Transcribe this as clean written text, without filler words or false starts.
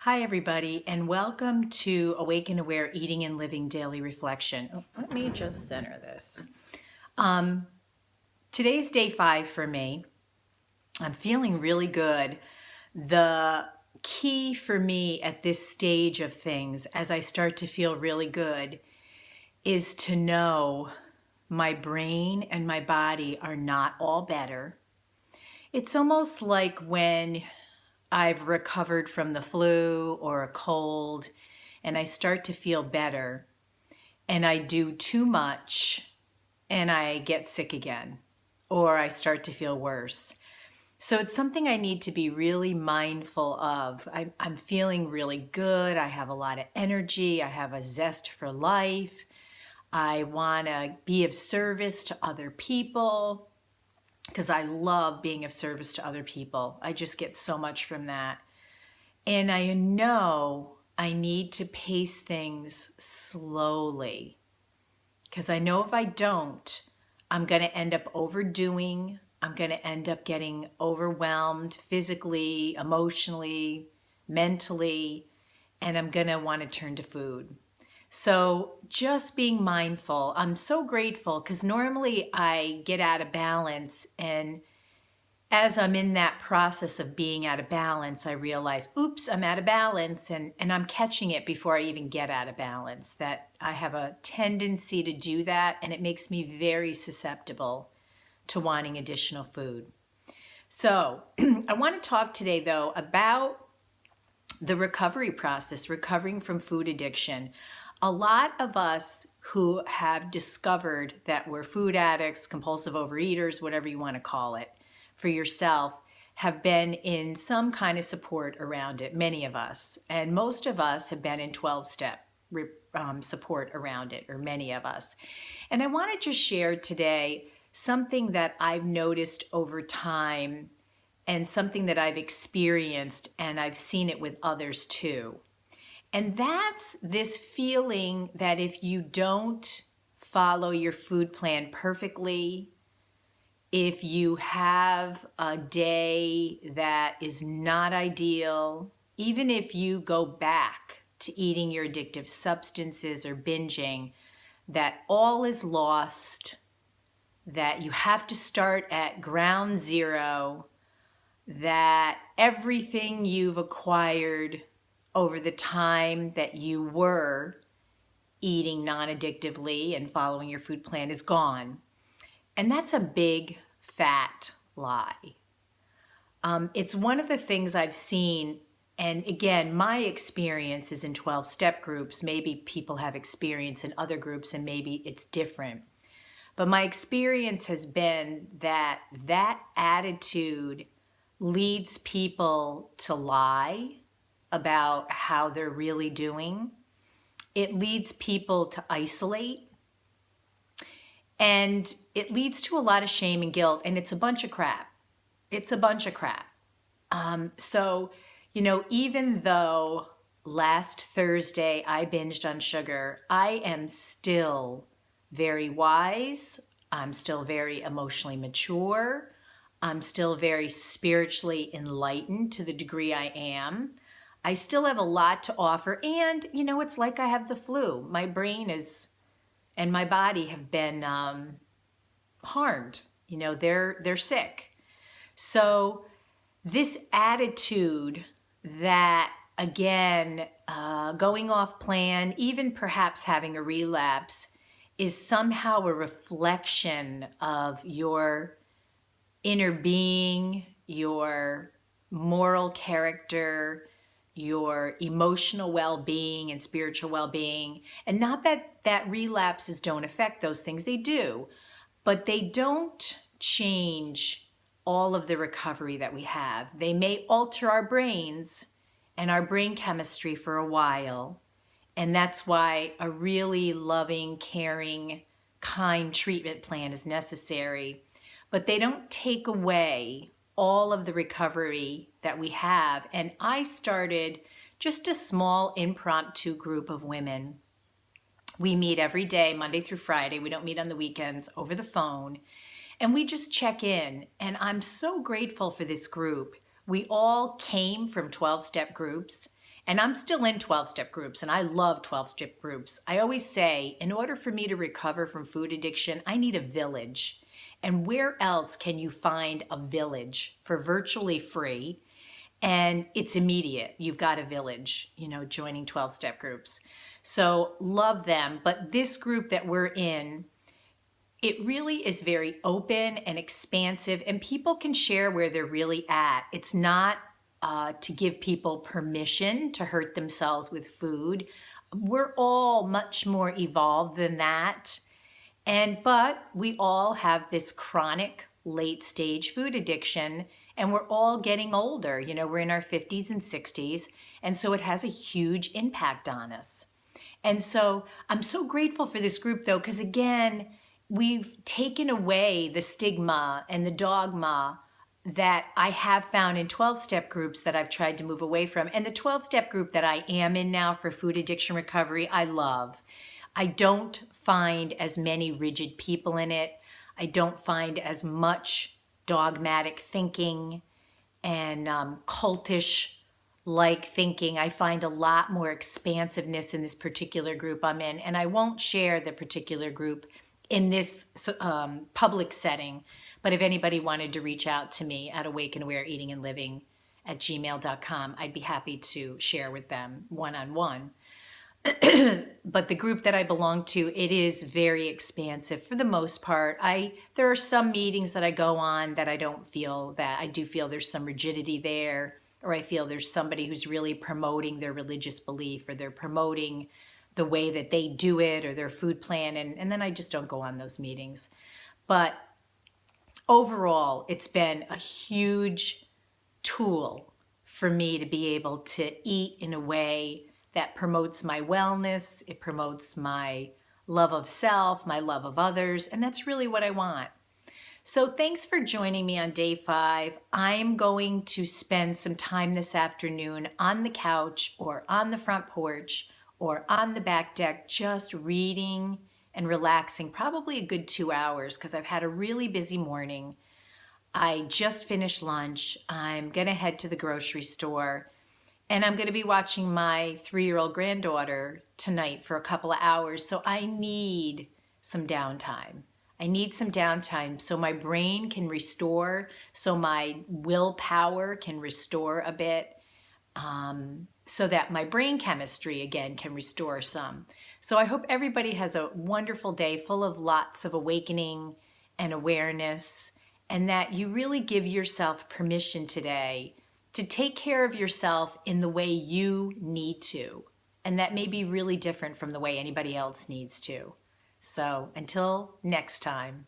Hi, everybody, and welcome to Awake and Aware Eating and Living Daily Reflection. Let me just center this. Today's day 5 for me. I'm feeling really good. The key for me at this stage of things, as I start to feel really good, is to know my brain and my body are not all better. It's almost like when I've recovered from the flu or a cold and I start to feel better and I do too much and I get sick again or I start to feel worse. So it's something I need to be really mindful of. I'm feeling really good. I have a lot of energy. I have a zest for life. I want to be of service to other people because I love being of service to other people. I just get so much from that. And I know I need to pace things slowly because I know if I don't, I'm going to end up overdoing. I'm going to end up getting overwhelmed physically, emotionally, mentally, and I'm going to want to turn to food. So just being mindful. I'm so grateful because normally I get out of balance, and as I'm in that process of being out of balance, I realize, oops, I'm out of balance, and I'm catching it before I even get out of balance. That I have a tendency to do that, and it makes me very susceptible to wanting additional food. So I want to talk today, though, about the recovery process, recovering from food addiction. A lot of us who have discovered that we're food addicts, compulsive overeaters, whatever you want to call it, for yourself, have been in some kind of support around it, many of us. And most of us have been in 12-step support around it, or many of us. And I want to just share today something that I've noticed over time and something that I've experienced, and I've seen it with others too. And that's this feeling that if you don't follow your food plan perfectly, if you have a day that is not ideal, even if you go back to eating your addictive substances or binging, that all is lost, that you have to start at ground zero, that everything you've acquired over the time that you were eating non-addictively and following your food plan is gone. And that's a big, fat lie. It's one of the things I've seen, and again, my experience is in 12-step groups. Maybe people have experience in other groups and maybe it's different. But my experience has been that that attitude leads people to lie about how they're really doing. It leads people to isolate. And it leads to a lot of shame and guilt, and it's a bunch of crap. It's a bunch of crap. So, even though last Thursday I binged on sugar, I am still very wise. I'm still very emotionally mature. I'm still very spiritually enlightened to the degree I am. I still have a lot to offer, and, it's like I have the flu. My brain and my body have been harmed. They're sick. So this attitude that, again, going off plan, even perhaps having a relapse, is somehow a reflection of your inner being, your moral character, your emotional well-being and spiritual well-being. And not that relapses don't affect those things, they do, but they don't change all of the recovery that we have. They may alter our brains and our brain chemistry for a while, and that's why a really loving, caring, kind treatment plan is necessary. But they don't take away all of the recovery that we have. And I started just a small impromptu group of women. We meet every day, Monday through Friday. We don't meet on the weekends, over the phone. And we just check in. And I'm so grateful for this group. We all came from 12-step groups. And I'm still in 12-step groups, and I love 12-step groups. I always say, in order for me to recover from food addiction, I need a village. And where else can you find a village for virtually free? And it's immediate. You've got a village, joining 12-step groups. So love them. But this group that we're in, it really is very open and expansive, and people can share where they're really at. It's not to give people permission to hurt themselves with food. We're all much more evolved than that. But we all have this chronic late stage food addiction, and we're all getting older. We're in our 50s and 60s, and so it has a huge impact on us. And so I'm so grateful for this group, though, because again, we've taken away the stigma and the dogma that I have found in 12-step groups that I've tried to move away from. And the 12-step group that I am in now for food addiction recovery, I love. I don't find as many rigid people in it. I don't find as much dogmatic thinking and cultish-like thinking. I find a lot more expansiveness in this particular group I'm in. And I won't share the particular group in this public setting. But if anybody wanted to reach out to me at awakenaware.eatingandliving@gmail.com, I'd be happy to share with them one-on-one. But the group that I belong to, it is very expansive for the most part. There are some meetings that I go on that I don't feel that. I do feel there's some rigidity there, or I feel there's somebody who's really promoting their religious belief, or they're promoting the way that they do it or their food plan, and then I just don't go on those meetings. But overall, it's been a huge tool for me to be able to eat in a way that promotes my wellness. It promotes my love of self, my love of others, and that's really what I want. So thanks for joining me on day 5. I'm going to spend some time this afternoon on the couch or on the front porch or on the back deck just reading and relaxing, probably a good 2 hours because I've had a really busy morning. I just finished lunch. I'm going to head to the grocery store, and I'm going to be watching my 3-year-old granddaughter tonight for a couple of hours. So I need some downtime. I need some downtime so my brain can restore, so my willpower can restore a bit, so that my brain chemistry again can restore some. So I hope everybody has a wonderful day full of lots of awakening and awareness, and that you really give yourself permission today to take care of yourself in the way you need to. And that may be really different from the way anybody else needs to. So until next time.